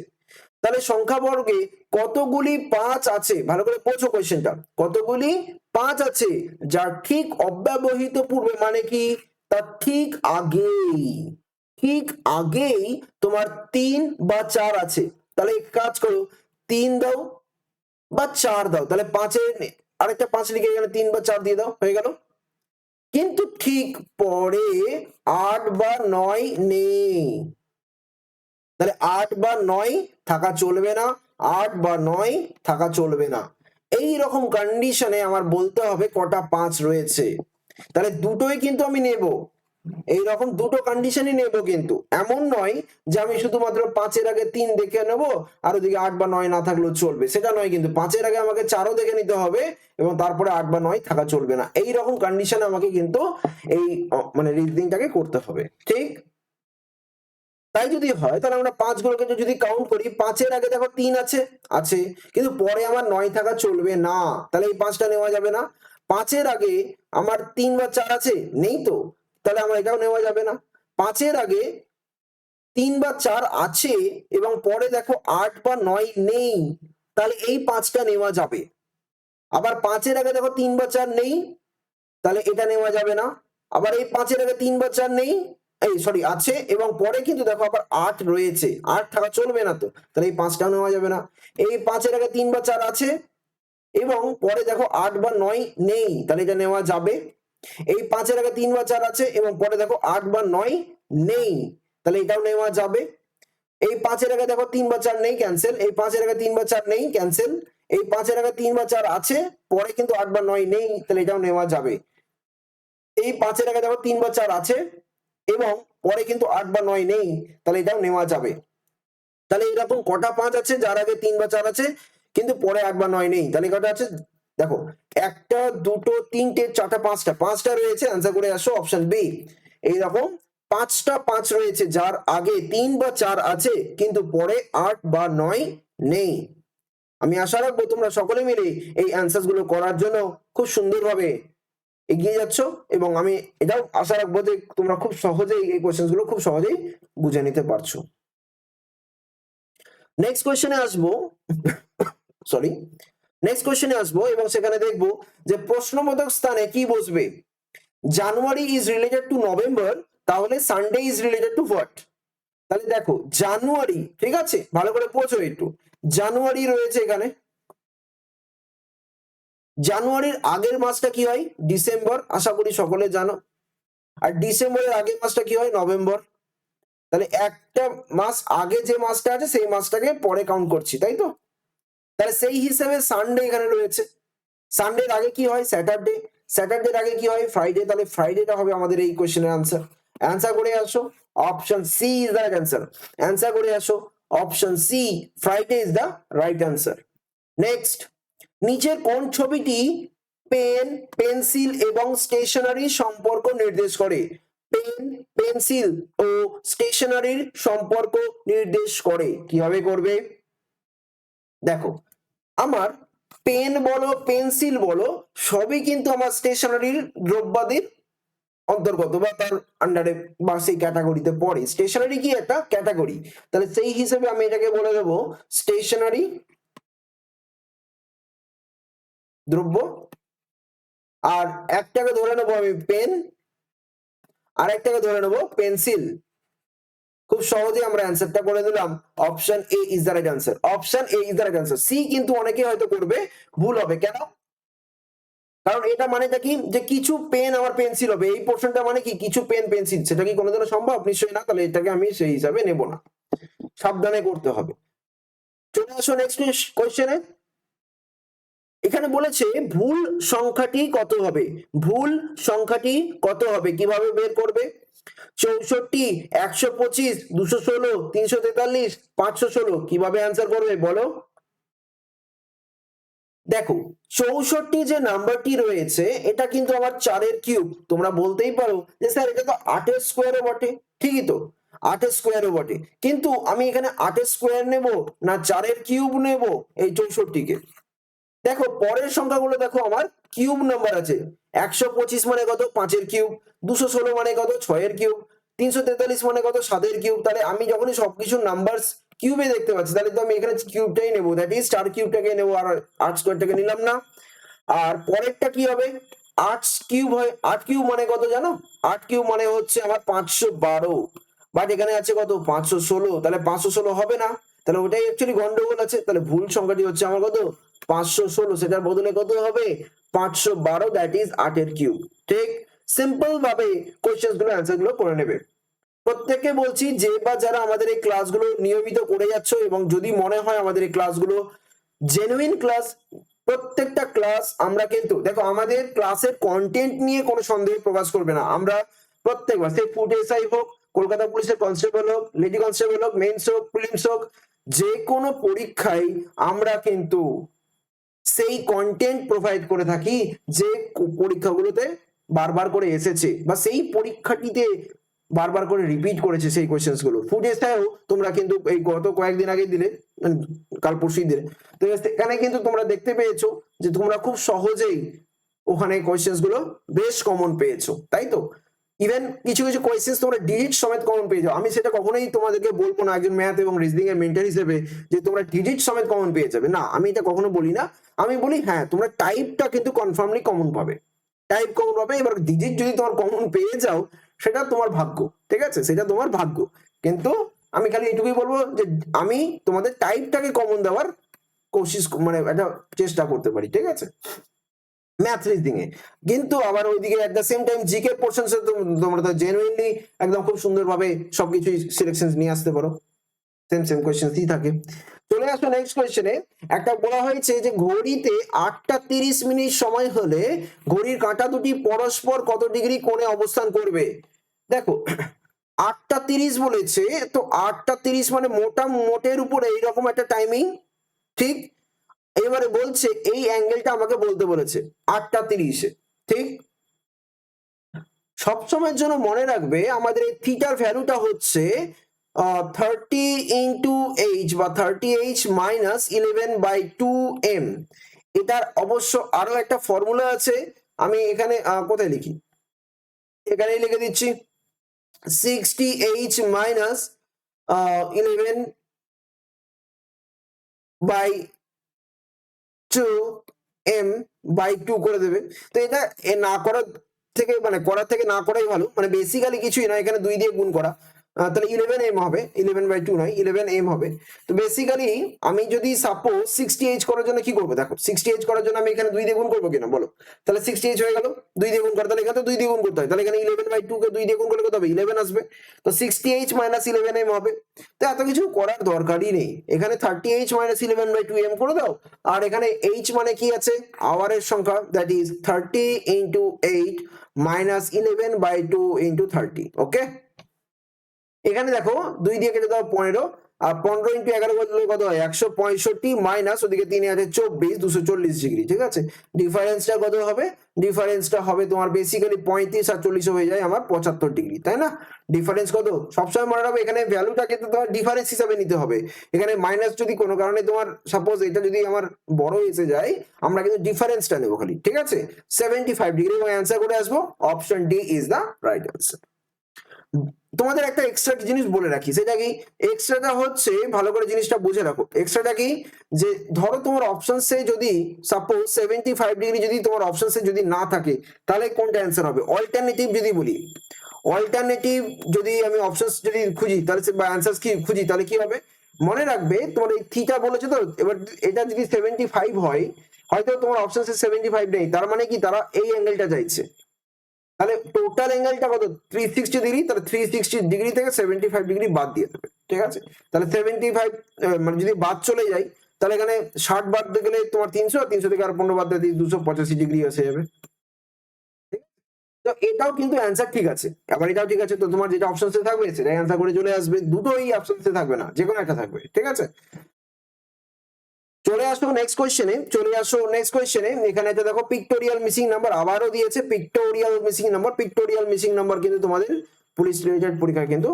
তাহলে সংখ্যা বর্গে কতগুলি 5 আছে, ভালো করে পড়ছো কোশ্চেনটা, কতগুলি 5 আছে যার ঠিক অব্যবহৃত পূর্বে, মানে কি তার ঠিক আগেই, ঠিক আগেই তোমার 3 বা 4 আছে। তাহলে এক কাজ করো 3 দাও বা 4 দাও, তাহলে 5-এর আরেকটা 5 লিখে এখানে 3 বা 4 দিয়ে দাও, হয়ে গেল। কিন্তু ঠিক পরে 8 বা 9 নেই, তাহলে 8 বা 9 থাকা চলবে না, 8 বা 9 থাকা চলবে না। এই রকম কন্ডিশনে আমার বলতে হবে কটা 5 রয়েছে। তাহলে দুটোই কিন্তু আমি নেব, এই রকম দুটো কন্ডিশনই নেব, কিন্তু এমন নয় যে আমি শুধুমাত্র 5-এর আগে 3 দেখে নেব আর ওদিকে 8 বা 9 না থাকলেও চলবে, সেটা নয়। কিন্তু 5-এর আগে আমাকে 4ও দেখে নিতে হবে এবং তারপরে 8 বা 9 থাকা চলবে না। এই রকম কন্ডিশনে আমাকে কিন্তু এই মানে রিজনিংটাকে করতে হবে, ঠিক। তাই যদি হয় তাহলে আমরা 5 গুলোকে যদি কাউন্ট করি, 5 এর আগে দেখো 3 আছে, আছে, কিন্তু পরে আমার 9 থাকা চলবে না, তাহলে এই 5টা নেওয়া যাবে না। 5 এর আগে আমার 3 বা 4 আছে, নেই তো, তাহলে আমার এটাও নেওয়া যাবে না। 5 এর আগে 3 বা 4 আছে এবং পরে দেখো 8 বা 9 নেই, তাহলে এই 5টা নেওয়া যাবে। আবার 5 এর আগে দেখো 3 বা 4 নেই, তাহলে এটা নেওয়া যাবে না। আবার এই 5 এর আগে 3 বা 4 নেই, এই সরি আছে, এবং পরে কিন্তু দেখো আবার 8 রয়েছে, 8 থাকা চলবে না তো, তাহলে এই 5টাও নেওয়া যাবে না। এই 5 এর আগে 3 বা 4 আছে এবং পরে দেখো 8 বা 9 নেই, তাহলে এটা নেওয়া যাবে। এই 5 এর আগে 3 বা 4 আছে এবং পরে দেখো 8 বা 9 নেই, তাহলে এটাও নেওয়া যাবে। এই 5 এর আগে দেখো 3 বা 4 নেই, ক্যান্সেল। এই 5 এর আগে 3 বা 4 নেই, ক্যান্সেল। এই 5 এর আগে 3 বা 4 আছে, পরে কিন্তু 8 বা 9 নেই, তাহলে এটাও নেওয়া যাবে। এই 5 এর আগে দেখো 3 বা 4 আছে এবং পরে কিন্তু 8 বা 9 নেই, তাহলে এটাও নেওয়া যাবে। তাহলে এরকম কটা 5 আছে যার আগে 3 বা 4 আছে কিন্তু পরে 8 বা 9 নেই, তাহলে কটা আছে দেখো, একটা, দুটো, তিনটে, চারটা, পাঁচটা রয়েছে। অ্যান্সার করে আসো অপশন বি। এইরকম 5টা 5 রয়েছে যার আগে 3 বা 4 আছে কিন্তু পরে 8 বা 9 নেই। আমি আশা রাখবো তোমরা সকলে মিলে এই অ্যান্সার গুলো করার জন্য খুব সুন্দরভাবে এগিয়ে যাচ্ছ, এবং আমি এটাও আশা রাখবো যে তোমরা খুব সহজেই এই কোশ্চেন গুলো খুব সহজেই বুঝে নিতে পারছো। নেক্সট কোশ্চেনে আসবো, সরি, নেক্সট কোশ্চেনে আসবো এবং সেখানে দেখবো যে প্রশ্নবোধক স্থানে কি বসবে। January is related to November, তাহলে Sunday is related to what? তাহলে দেখো জানুয়ারি, ঠিক আছে, ভালো করে পড়ছো একটু। জানুয়ারি রয়েছে এখানে, জানুয়ারির আগের মাসটা কি হয়? ডিসেম্বর, আশা করি সকলে জানো। আর ডিসেম্বরের আগের মাসটা কি হয়? নভেম্বর। তাহলে একটা মাস আগে যে মাসটা আছে সেই মাসটাকে পরে কাউন্ট করছি, তাই তো? তাহলে সেই হিসেবে সানডে এখানে রয়েছে। সানডের আগে কি হয়? স্যাটারডে। স্যাটারডের আগে কি হয়? ফ্রাইডে। তাহলে ফ্রাইডেটা হবে আমাদের এই কোশ্চেনের আনসার। অ্যান্সার করে আসো option C is the right answer. Answer করে আসো option C, Friday is the right answer. Next, নিচের কোন ছবিটি পেন, পেন্সিল এবং স্টেশনারির সম্পর্ক নির্দেশ করে? পেন, পেন্সিল ও স্টেশনারির সম্পর্ক নির্দেশ করে। কিভাবে করবে? দেখো, আমার পেন বলো, পেন্সিল বলো, সবই কিন্তু আমার স্টেশনারির দ্রব্যাদির অন্তর্গত বা তার আন্ডারে বা সেই ক্যাটাগরিতে পড়ে। স্টেশনারি কি একটা ক্যাটাগরি, তাহলে সেই হিসেবে আমি এটাকে বলে দেবো স্টেশনারি দ্রব্য। আর একটাকে ধরে নেবো আমি পেন, আর একটাকে ধরে নেবো পেন্সিল। খুব সহজেই আমরা অ্যান্সারটা করে দিলাম। Option A is the right answer. Option A is the right answer. C কিন্তু অনেকে হয়তো করবে, ভুল হবে। কেন? কারণ এটা মানেটা কি যে কিছু পেন আমার পেন্সিল হবে, এই পোর্শনটা মানে কি কিছু পেন পেন্সিল, সেটা কি কোনোদিনও সম্ভব? নিশ্চয়ই না। তাহলে এটাকে আমি সেই হিসাবে নেব না, সাবধানে করতে হবে। চলে আসো নেক্সট কোশ্চেনে। এখানে বলেছে ভুল সংখ্যাটি কত হবে? ভুল সংখ্যাটি কত হবে কিভাবে বের করবে? 64, 125, 216, 343, 516, কিভাবে অ্যান্সার করবে বলো? দেখো, 64 যে নাম্বারটি রয়েছে এটা কিন্তু আমার 4-এর কিউব। তোমরা বলতেই পারো যে স্যার এটা তো 8-এর স্কোয়ারও বটে, ঠিকই তো, 8-এর স্কোয়ারও বটে, কিন্তু আমি এখানে 8-এর স্কোয়ার নেব না 4-এর কিউব নেব এই 64কে? দেখো পরের সংখ্যাগুলো দেখো আমার কিউব নাম্বার আছে। 125 মানে কত? 5-এর কিউব। 216 মানে কত? 6-এর কিউব। 343 মানে কত? 7-এর কিউব। তাহলে আমি যখনই সবকিছু নাম্বার কিউবে দেখতে পাচ্ছি তাহলে তো আমি এখানে কিউবটাই নেবো, দ্যাট ইজ 4 কিউবটাকে নেবো, আর 8 স্কোয়ারটাকে নিলাম না। আর পরেরটা কি হবে? 8 কিউব হয়। 8 কিউব মানে কত জানো? 8 কিউব মানে হচ্ছে আমার 512, বাট এখানে আছে কত? 516, তাহলে 516 হবে না, তাহলে ওটাই অ্যাকচুয়ালি গন্ডগোল আছে। তাহলে ভুল সংখ্যাটি হচ্ছে আমার কত? 516, সেটার বদলে কত হবে? 512, দ্যাট ইজ 8-এর কিউব। ঠিক সিম্পল ভাবে কোশ্চেন গুলো অ্যান্সার গুলো করে নেবে। প্রত্যেককে বলছি যে বা যারা আমাদের এই ক্লাসগুলো নিয়মিত করে যাচ্ছ এবং যদি মনে হয় আমাদের এই ক্লাসগুলো জেনুইন ক্লাস, প্রত্যেকটা ক্লাস আমরা কিন্তু দেখো আমাদের ক্লাসের কন্টেন্ট নিয়ে কোনো সন্দেহ প্রকাশ করবে না। আমরা প্রত্যেকবার সে ফুড এসআই হোক, কলকাতা পুলিশের কনস্টেবল হোক, লেডি কনস্টেবল হোক, মেইনস হোক, প্রিলিমস হোক, যে কোনো পরীক্ষায় আমরা কিন্তু সেই কন্টেন্ট প্রোভাইড করে থাকি যে পরীক্ষাগুলোতে বারবার করে এসেছে বা সেই পরীক্ষাটিতে বারবার করে রিপিট করেছে সেই কোয়েশ্চেন্স গুলো। ফুড এসআইও তোমরা কিন্তু এই গত কয়েকদিন আগে দিলে, মানে কাল পরশুই দিলে, তো এখানে কিন্তু তোমরা দেখতে পেয়েছো যে তোমরা খুব সহজেই ওখানে কোয়েশ্চেন্স গুলো বেশ কমন পেয়েছো, তাই তো? ইভেন কিছু কিছু কোয়েশ্চেন্স তোমরা ডিজিট সমেত কমন পেয়ে যাও। আমি সেটা কখনোই তোমাদেরকে বলবো না একজন ম্যাথ এবং রিজনিং এর মেন্টর হিসেবে যে তোমরা ডিজিট সমেত কমন পেয়ে যাবে, না, আমি এটা কখনো বলি না। আমি বলি হ্যাঁ তোমরা টাইপটা কিন্তু কনফার্মলি কমন পাবে, টাইপ কমন পাবে। এবার ডিজিট যদি তোমার কমন পেয়ে যাও সেটা তোমার ভাগ্য, ঠিক আছে, সেটা তোমার ভাগ্য। কিন্তু আমি খালি এইটুকুই বলবো যে আমি তোমাদের টাইপটাকে কমন দেওয়ার কোশিশ, মানে একটা চেষ্টা করতে পারি, ঠিক আছে, ম্যাথ রিজনিং এ। কিন্তু আবার ওইদিকে at the same time GK portion তোমরা তো জেনুইনলি একদম খুব সুন্দরভাবে সবকিছু সিলেকশন নিয়ে আসতে পারো, সেম সেম কোয়েশ্চেনই থাকে। চলে আসো নেক্সট কোয়েশ্চেনে। একটা বলা হয়েছে যে ঘড়িতে 8:30 সময় হলে ঘড়ির কাঁটা দুটি পরস্পর কত ডিগ্রি কোণে অবস্থান করবে। দেখো 8:30 বলেছে, তো 8:30 মানে মোটের উপরে এইরকম একটা টাইমিং, ঠিক? এবারে বলছে এই অ্যাঙ্গেলটা আমাকে বলতে বলেছে 8:30, ঠিক? সবসময়ের জন্য মনে রাখবে আমাদের এই থিটার ভ্যালুটা হচ্ছে 30 × h বা 30h - 11/2m। এটার অবশ্য আরো একটা ফর্মুলা আছে, আমি এখানে কোথায় লিখি, এখানে লিখে দিচ্ছি 60h - 11/2m/2 করে দেবে। তো এটা না করার থেকে, মানে করার থেকে না করাই ভালো, মানে বেসিক্যালি কিছুই না, এখানে 2 দিয়ে গুণ করা, তাহলে 11m হবে, 11/2 নয় 11m হবে। তো বেসিক্যালি আমি যদি সাপোজ 60h করার জন্য কি করবো, দেখো 60h করার জন্য আমি এখানে 2 দিয়ে গুণ করবো কিনা বলো, তাহলে 60h হয়ে গেল, 2 দিয়ে গুণ করা, তাহলে এখানে তো 2 দিয়ে গুণ করতে হয়, তাহলে এখানে 11/2 কে 2 দিয়ে গুণ করলে কত হবে, 11 আসবে। তো 60h - 11m হবে। তো এত কিছু করার দরকারই নেই, এখানে 30h - 11/2m করে দাও, আর এখানে h মানে কি আছে, আওয়ারের সংখ্যা, দ্যাট ইজ 30 × 8 - 11/2 × 30। ওকে, এখানে দেখো 2 দিয়ে কেটে দাও 15, আর 15 × 11 করলে কত হয় 165 মাইনাস ওদিকে 3 আছে 24, 240 ডিগ্রি, ঠিক আছে। ডিফারেন্সটা কত হবে, ডিফারেন্সটা হবে তোমার বেসিক্যালি 35 আর 40 হয়ে যায় আমার 75 ডিগ্রি, তাই না? ডিফারেন্স কত সবসময় মনে রাখবে, এখানে ভ্যালুটা কিন্তু তোমার ডিফারেন্স হিসাবে নিতে হবে। এখানে মাইনাস যদি কোনো কারণে তোমার সাপোজ এটা যদি আমার বড় এসে যায়, আমরা কিন্তু ডিফারেন্সটা নেবো খালি, ঠিক আছে। 75 ডিগ্রি এবং অ্যান্সার করে আসবো, option D is the right answer. তোমাদের একটা এক্সট্রা জিনিস বলে রাখি, সেটা কি, এক্সট্রাটা হচ্ছে ভালো করে জিনিসটা বুঝে রাখো। এক্সট্রাটা কি, যে ধরো তোমার অপশনসে যদি সাপোজ 75 ডিগ্রি যদি তোমার অপশনসে যদি না থাকে, তাহলে কোনটা অ্যান্সার হবে? অল্টারনেটিভ যদি বলি, অল্টারনেটিভ যদি আমি অপশনস যদি খুঁজি, তাহলে বা অ্যান্সার কি খুঁজি, তাহলে কি হবে? মনে রাখবে তোমার এই থিটা বলেছে, তো এবার এটা যদি 75 হয়, হয়তো তোমার অপশনসে 75 নেই, তার মানে কি তারা এই অ্যাঙ্গেলটা চাইছে, তাহলে টোটাল অ্যাঙ্গেলটা কত 360 ডিগ্রি, তাহলে 360 ডিগ্রি থেকে 75 ডিগ্রি বাদ দিয়ে দেবে, ঠিক আছে। তাহলে 75 মানে যদি বাদ চলে যায়, তাহলে এখানে 60 বাদ দিয়ে গেলে তোমার 300, আর 300 থেকে আর 15 বাদ দিয়ে 285 ডিগ্রি এসে যাবে। তো এটাও কিন্তু অ্যান্সার ঠিক আছে, আবার এটাও ঠিক আছে, তো তোমার যেটা অপশনসে থাকবে সেটাই অ্যান্সার করে চলে আসবে, দুটোই অপশনসে থাকবে না, যে কোনো একটা থাকবে, ঠিক আছে। চলে আসো নেক্সট কোয়েশ্চেনে, চলে আসো নেক্সট কোয়েশ্চেনে। এখানে এটা দেখো পিক্টোরিয়াল মিসিং নাম্বার আবারও দিয়েছে, pictorial missing number. Pictorial missing number কিন্তু তোমাদের পুলিশ রিলেটেড পরীক্ষায় কিন্তু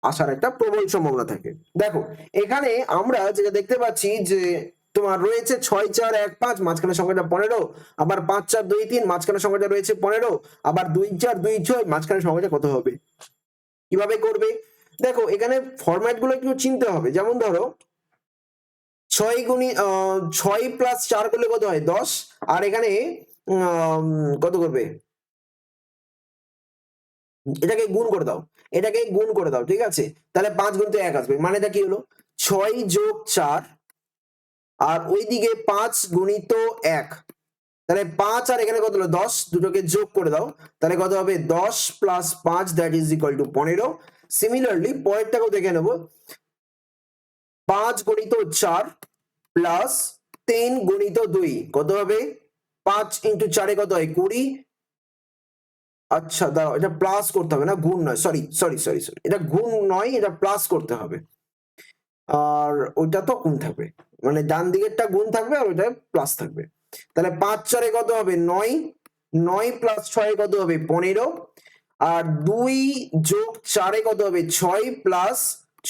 আসার একটা প্রবল সম্ভাবনা থাকে। দেখো এখানে আমরা যেটা দেখতে পাচ্ছি যে তোমার রয়েছে 6 4 1 5, মাঝখানে সংখ্যাটা 15, আবার 5 4 2 3, মাঝখানে সংখ্যাটা রয়েছে 15, আবার 2 4 2 6, মাঝখানে সংখ্যাটা কত হবে, কিভাবে করবে? দেখো এখানে ফরম্যাট গুলো একটু চিনতে হবে। যেমন ধরো 6 + 4 করলে কত হয় 10, আর এখানে কত করবে, এটাকে গুণ করে দাও, এটাকে গুণ করে দাও, ঠিক আছে। তাহলে 5 × 1 আসবে, মানেটা কি হলো 6 + 4, আর ওইদিকে 5 × 1, তাহলে 5 আর এখানে কত হলো 10, দুটোকে যোগ করে দাও, তাহলে কত হবে 10 + 5 that is equal to 15। Similarly পরেরটাকেও দেখে নেবো, 5 × 4 প্লাস 3 × 2 কত হবে, 5 × 4 কত হয় 20। আচ্ছা দাঁড়াও, এটা প্লাস করতে হবে না, গুণ নয়, সরি সরি সরি সরি, এটা গুণ নয়, এটা প্লাস করতে হবে, আর ওইটা তো গুণ থাকবে, মানে ডান দিকেরটা গুণ থাকবে আর ওইটা প্লাস থাকবে। তাহলে 5 4 কত হবে 9, 9 + 6 কত হবে 15, আর 2 যোগ 4 কত হবে 6 প্লাস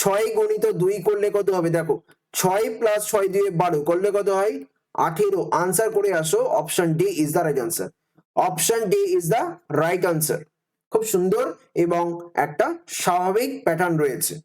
6 গুণিত 2 করলে কত হবে দেখো 6 প্লাস 6 দিয়ে 12 করলে কত হয় 18। আনসার করে আসো option D is the right answer. Option D is the right answer. খুব সুন্দর এবং একটা স্বাভাবিক প্যাটার্ন রয়েছে।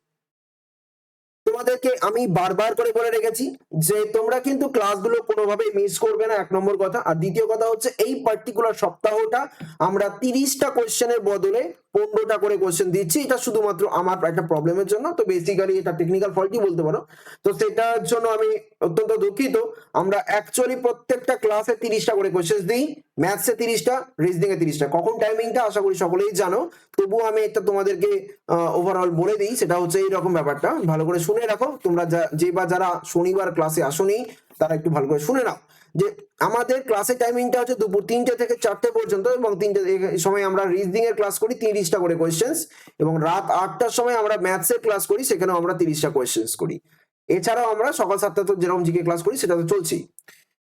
তোমাদেরকে আমি বারবার করে বলে রেখেছি যে তোমরা কিন্তু ক্লাসগুলো কোনোভাবেই মিস করবে না, এক নম্বর কথা। আর দ্বিতীয় কথা হচ্ছে এই পার্টিকুলার সপ্তাহটা আমরা 30টা কোশ্চেনের বদলে 15টা করে কোশ্চেন দিচ্ছি। এটা শুধুমাত্র আমার একটা প্রবলেমের জন্য, তো বেসিক্যালি এটা টেকনিক্যাল ফল্টই বলতে পারো। তো সেটার জন্য আমি অত্যন্ত দুঃখিত। আমরা অ্যাকচুয়ালি প্রত্যেকটা ক্লাসে 30টা করে কোশ্চেন দিই, ম্যাথসে 30টা, রিজনিং এ 30টা। কখন টাইমিংটা আশা করি সকলেই জানো, তবুও আমি একটা তোমাদেরকে ওভারঅল বলে দিই। সেটা হচ্ছে এইরকম ব্যাপারটা, ভালো করে শুনে রাখো তোমরা। যে বা যারা শনিবার ক্লাসে আসোনি তারা একটু ভালো করে শুনে নাও যে আমাদের ক্লাসের টাইমিংটা হচ্ছে দুপুর 3টে থেকে 4টে পর্যন্ত, এবং 3টে সময় আমরা রিজনিং এর ক্লাস করি 30টা করে কোয়েশ্চেন্স, এবং রাত 8টার সময় আমরা ম্যাথসের ক্লাস করি, সেখানেও আমরা 30টা কোয়েশ্চেন্স করি। এছাড়াও আমরা সকাল 7টা তো যেরকম জিকে ক্লাস করি সেটা তো চলছেই।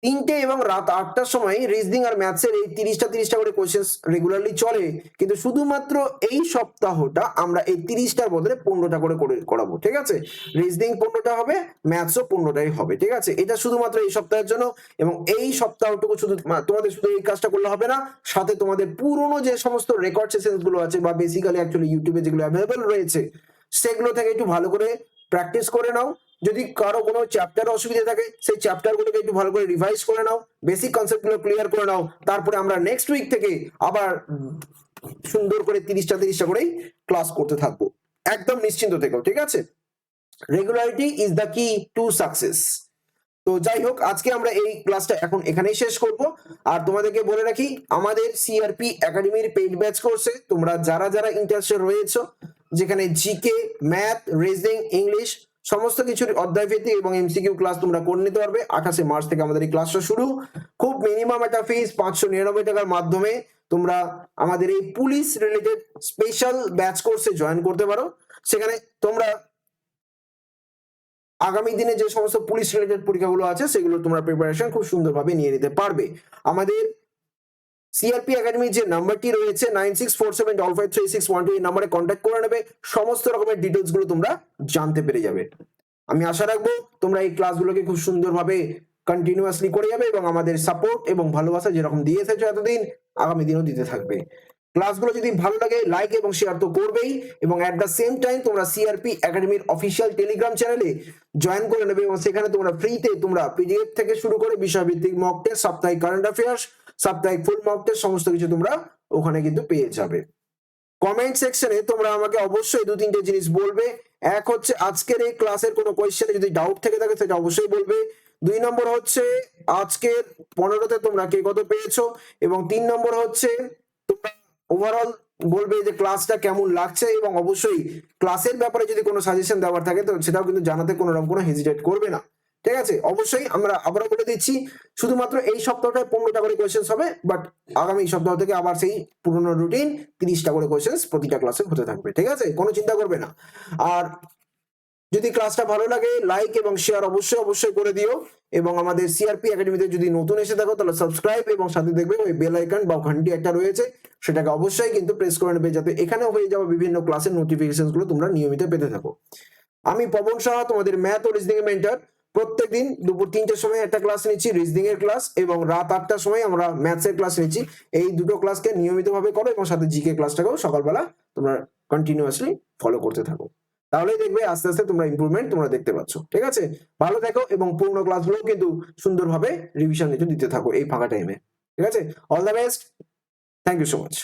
3টে এবং রাত 8টার সময় রিজনিং আর ম্যাথসের এই 30টা করে কোয়েশ্চেন্স রেগুলারলি চলে, কিন্তু শুধুমাত্র এই সপ্তাহটা আমরা এই 30টার বদলে 15টা করে করাবো, ঠিক আছে? রিজনিং 15টা হবে, ম্যাথসও 15টাই হবে, ঠিক আছে? এটা শুধুমাত্র এই সপ্তাহের জন্য। এবং এই সপ্তাহটুকু শুধু তোমাদের শুধু এই কাজটা করলে হবে না, সাথে তোমাদের পুরনো যে সমস্ত রেকর্ড সেশনস গুলো আছে বা বেসিক্যালি অ্যাকচুয়ালি ইউটিউবে যেগুলো অ্যাভেলেবল রয়েছে সেগুলো থেকে একটু ভালো করে প্র্যাকটিস করে নাও। যদি কারো কোনো চ্যাপ্টার অসুবিধা থাকে সেই চ্যাপ্টারগুলোকে একটু ভালো করে রিভাইজ করে নাও, বেসিক কনসেপ্টগুলো ক্লিয়ার করে নাও। তারপরে আমরা নেক্সট উইক থেকে আবার সুন্দর করে 30টা করেই ক্লাস করতে থাকবো। একদম নিশ্চিন্ত থেকো, ঠিক আছে? রেগুলারিটি ইজ দ্য কি টু সাকসেস। তো যাই হোক, আজকে আমরা এই ক্লাসটা এখন এখানেই শেষ করব। আর তোমাদেরকে বলে রাখি, আমাদের সিআরপি একাডেমির পেইড ব্যাচ কোর্সে তোমরা যারা যারা ইন্টারেস্টেড রয়েছো, যেখানে জিকে, ম্যাথ, রিজনিং, ইংলিশ সমস্ত কিছুর অধ্যায় ভিত্তিক এবং এমসিকিউ ক্লাস তোমরা করে নিতে পারবে। 28শে মার্চ থেকে আমাদের এই ক্লাসটা শুরু। খুব মিনিমাম একটা ফিস 599 টাকার মাধ্যমে তোমরা আমাদের এই পুলিশ রিলেটেড স্পেশাল ব্যাচ কোর্সে জয়েন করতে পারো। সেখানে তোমরা আগামী দিনে যে সমস্ত পুলিশ রিলেটেড পরীক্ষাগুলো আছে সেগুলো তোমরা প্রিপারেশন খুব সুন্দরভাবে নিয়ে নিতে পারবে। আমাদের সিআরপি একাডেমির যে নাম্বারটি রয়েছে 9647553612, এই নাম্বারে কন্ট্যাক্ট করে নেবে, সমস্ত রকমের ডিটেলস গুলো তোমরা জানতে পেরে যাবে। আমি আশা রাখবো তোমরা এই ক্লাসগুলোকে খুব সুন্দরভাবে কন্টিনিউয়াসলি করে যাবে এবং আমাদের সাপোর্ট এবং ভালোবাসা যেরকম দিয়ে এসেছো এতদিন, আগামী দিনও দিতে থাকবে। ক্লাসগুলো যদি ভালো লাগে লাইক এবং শেয়ার তো করবেই, এবং এট দ্য সেম টাইম তোমরা সিআরপি একাডেমির অফিসিয়াল টেলিগ্রাম চ্যানেলে জয়েন করে নেবে, এবং সেখানে তোমরা ফ্রিতে তোমরা পিডিএফ থেকে শুরু করে বিষয়ভিত্তিক মক টেস্ট, সাপ্তাহিক কারেন্ট অ্যাফেয়ার্স, সাপ্তাহিক ফুল মক টেস্ট সমস্ত কিছু তোমরা ওখানে কিন্তু পেয়ে যাবে। কমেন্ট সেকশনে তোমরা আমাকে অবশ্যই 2-3টে জিনিস বলবে। এক হচ্ছে আজকের এই ক্লাসের কোনো কোয়েশ্চেনে যদি ডাউট থেকে থাকে সেটা অবশ্যই বলবে। 2 নম্বর হচ্ছে আজকের 15তে তোমরা কে কত পেয়েছো, এবং 3 নম্বর হচ্ছে তোমরা ওভারঅল বলবে যে ক্লাসটা কেমন লাগছে, এবং অবশ্যই ক্লাসের ব্যাপারে যদি কোনো সাজেশন দেওয়ার থাকে তো সেটাও কিন্তু জানাতে কোনো রকম কোনো হেজিটেট করবে না, ঠিক আছে? অবশ্যই আমরা আবারও বলে দিচ্ছি, শুধুমাত্র এই সপ্তাহটায় 15টা করে কোয়েশ্চেন্স হবে, বাট আগামী সপ্তাহ থেকে আবার সেই পুরনো রুটিন 30টা করে কোয়েশ্চেন্স প্রতিটা ক্লাসে হতে থাকবে, ঠিক আছে? কোনো চিন্তা করবে না। আর যদি ক্লাসটা ভালো লাগে লাইক এবং শেয়ার অবশ্যই করে দিও, এবং আমাদের সিআরপি একাডেমিতে যদি নতুন এসে থাকো তাহলে সাবস্ক্রাইব, এবং সাথে দেখবে ওই বেল আইকন বা ঘন্টি একটা রয়েছে সেটাকে অবশ্যই কিন্তু প্রেস করে নেবে, যাতে এখানেও হয়ে যাবে বিভিন্ন ক্লাসের নোটিফিকেশন গুলো তোমরা নিয়মিত পেতে থাকো। আমি পবন সাহা, তোমাদের ম্যাথ ও রিজনিং এর মেন্টর। প্রত্যেকদিন দুপুর 3টের সময় একটা ক্লাস নিচ্ছি রিজনিং এর ক্লাস, এবং রাত 8টার সময় আমরা ম্যাথস এর ক্লাস নিচ্ছি। এই দুটো ক্লাসকে নিয়মিতভাবে করো, এবং সাথে জিকে ক্লাসটাকেও সকালবেলা তোমরা কন্টিনিউয়াসলি ফলো করতে থাকো। তাহলেই দেখবে আস্তে আস্তে তোমরা ইমপ্রুভমেন্ট তোমরা দেখতে পাচ্ছ, ঠিক আছে? ভালো থাকো, এবং পুরনো ক্লাসগুলো কিন্তু সুন্দরভাবে রিভিশন দিতে থাকো এই ফাঁকা টাইমে, ঠিক আছে? All the best, thank you so much.